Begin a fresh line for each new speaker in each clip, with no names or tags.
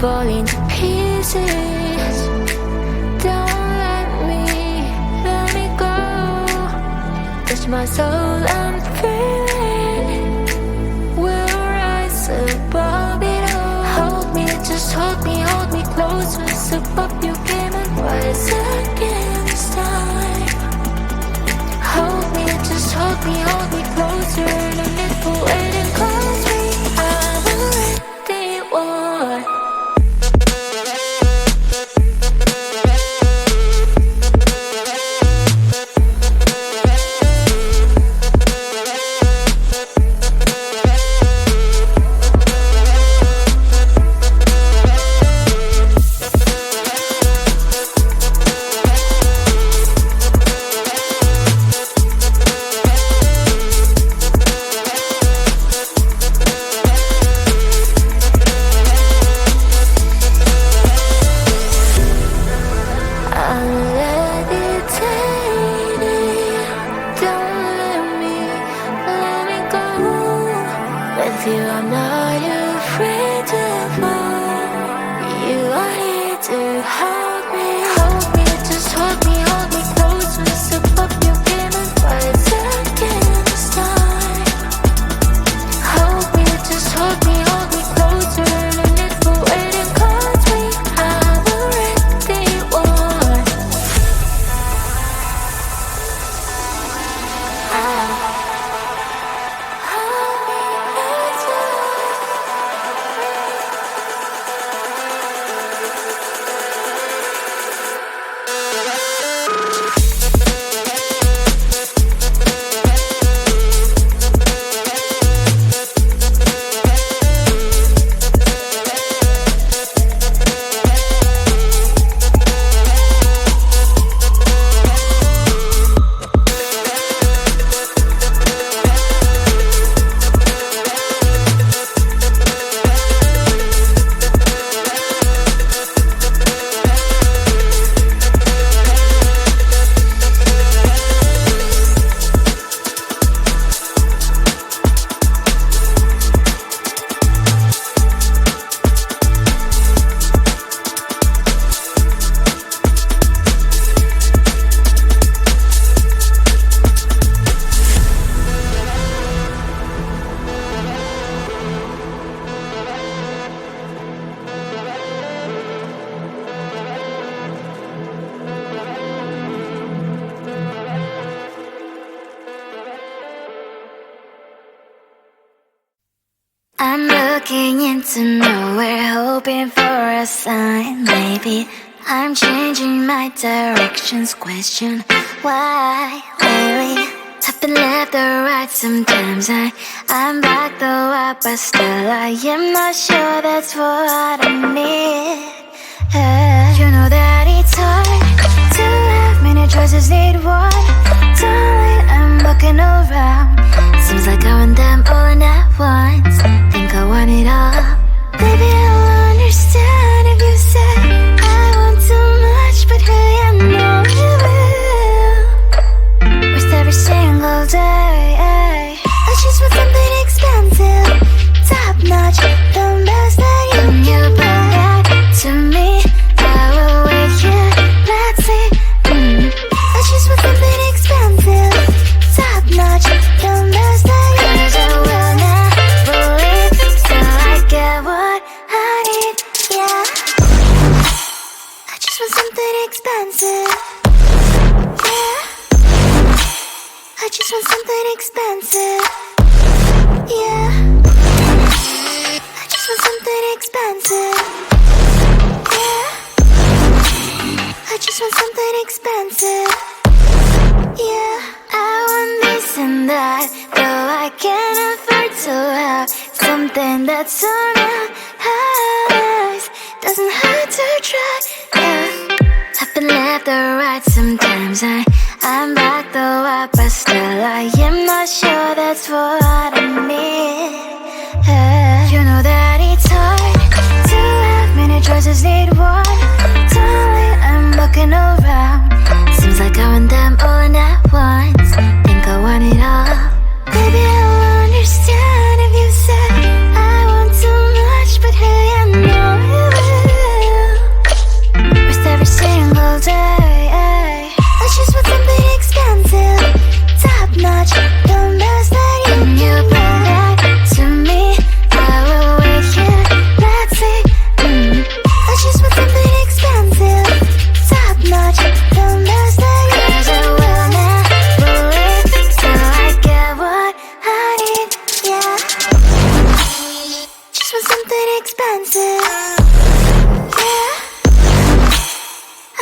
falling to pieces. Don't let me go. Touch my soul, I'm feeling. We'll rise above it all. Hold me, just hold me closer. Step up your game and rise again this time. Hold me, just hold me closer. No need for waiting, close me. I'm already one.
I'm looking into nowhere, hoping for a sign. Maybe I'm changing my directions. Question why lately I've been left or right. Sometimes I'm back though up, but still I am not sure that's what I need. You know that it's hard to have many choices, need one. Darling, I'm looking around. Seems like I want them all at once. Think I want it all. Baby, I'll understand if you say I want too much, but hey, I know you will. With every single day, I just want something expensive, top notch, the best that you can bring back to me. I will wait here, let's see. I just want something expensive, top notch, the best that you can. 'Cause I will never leave till I get what I need, yeah. I just want something expensive, yeah. I just want something expensive, yeah. I just want something expensive, yeah. I just want something expensive, yeah. I want this and that, though I can't afford to have something that's so nice. Doesn't hurt to try, yeah. I've been left or right. Sometimes I'm back though up, but still I am not sure that's what I need. You know that it's hard to have many choices, need one. Darling, I'm looking around. Seems like I want them all at once. Think I want it all. Baby, I'll understand if you say I want too much, but hey, I know you will.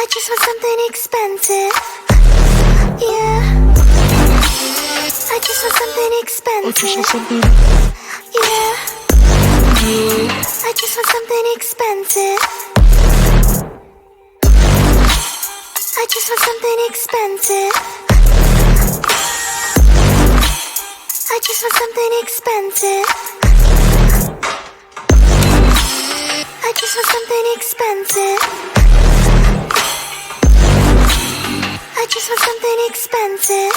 I just want something expensive. Yeah. I just want something expensive. Yeah. I just want something expensive. I just want something expensive. I just want something expensive. I just want something expensive. I just want something expensive.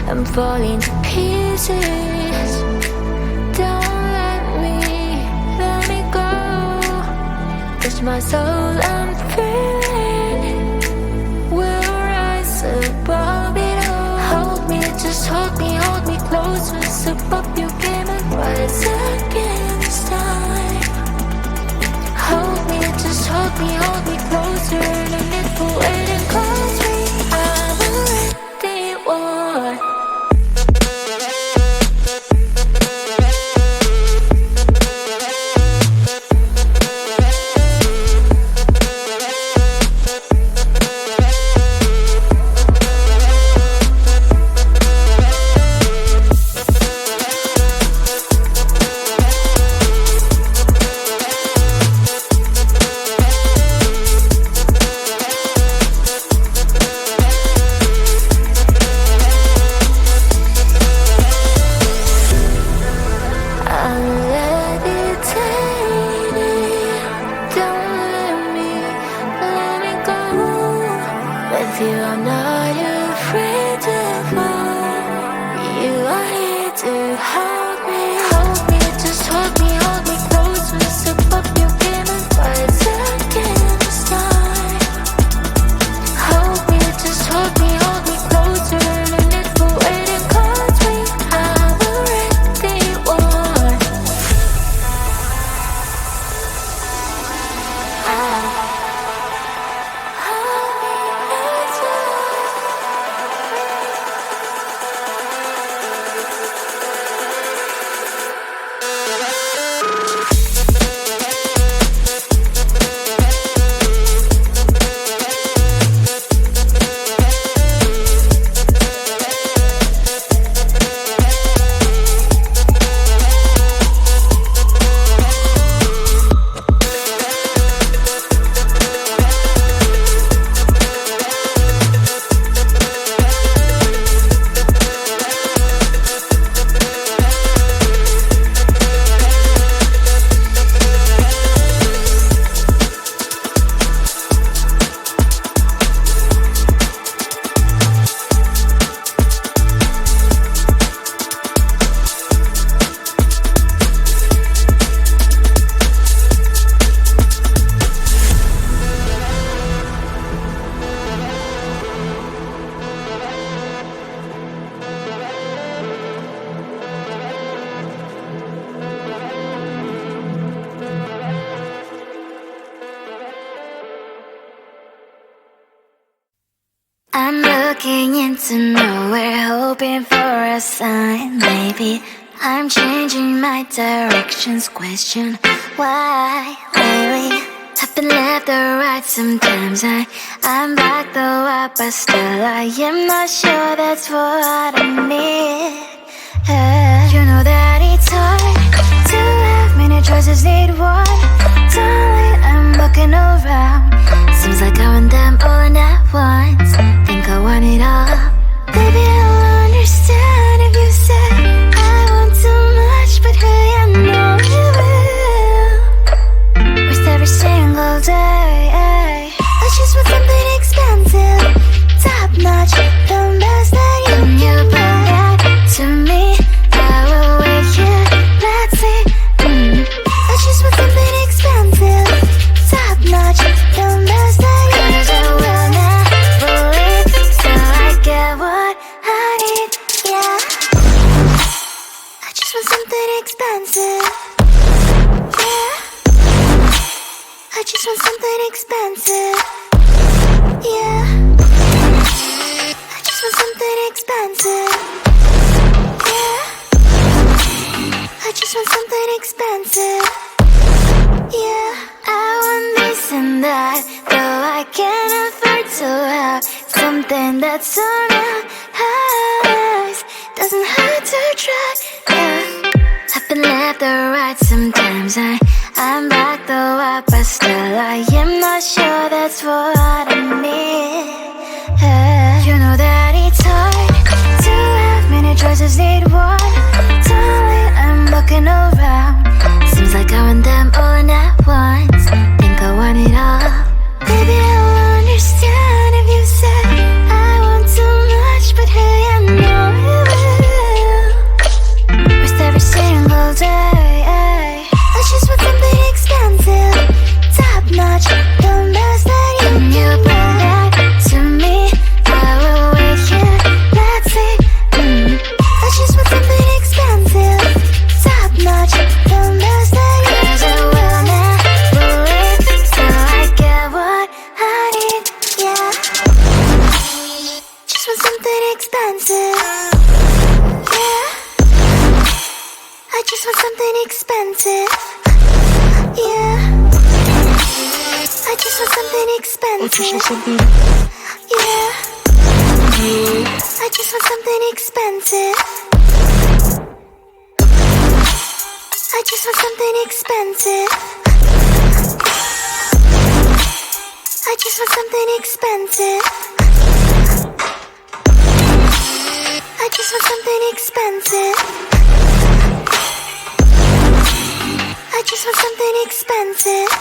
I'm falling to pieces. Don't let me go. Touch my soul, I'm feeling. We'll rise above it all. Hold me, just hold me closer. Step up your game and rise against time. Hold me, just hold me closer. No need for waiting, close me. I'm ready, one.
into nowhere, hoping for a sign. Maybe I'm changing my directions. Question why lately I've been left or right. Sometimes I'm back though up, but still I am not sure that's what I need. You know that it's hard to have many choices, need one. Darling, I'm looking around. Seems like I want them all at once. Think I want it all. Baby, I'll understand if you say I want too much, but hey, I know you will. With every single day, I just want something expensive, top notch, the best that you bring back to me. I will wait here, let's see. I just want something expensive, top notch, the best that you bring. 'Cause I will never leave, so I get what I need, yeah. I just want something expensive, yeah. I just want something expensive, yeah. I just want something expensive, yeah. I just want something expensive, yeah. I want this and that, though I can't afford to have something that's so nice. Doesn't hurt to try, yeah. I've been left or right. Sometimes I'm back though up, but still I am not sure that's what I need. You know that it's hard to have many choices, need one. Darling, I'm looking around. Seems like I want them all at once. Think I want it all. Baby, I'll understand if you say I want too much, but hey, I know you will. With every single day, I just want something expensive, top notch, the best that you bring back to me. I will wait here, let's see. I just want something expensive, top notch, the best that you bring. 'Cause I will never leave, so I get what I need, yeah. Just want something expensive, yeah. I just want something expensive, yeah. I just want something expensive, yeah. I just want something expensive. I just want something expensive. I just want something expensive. I just want something expensive. I just want something expensive.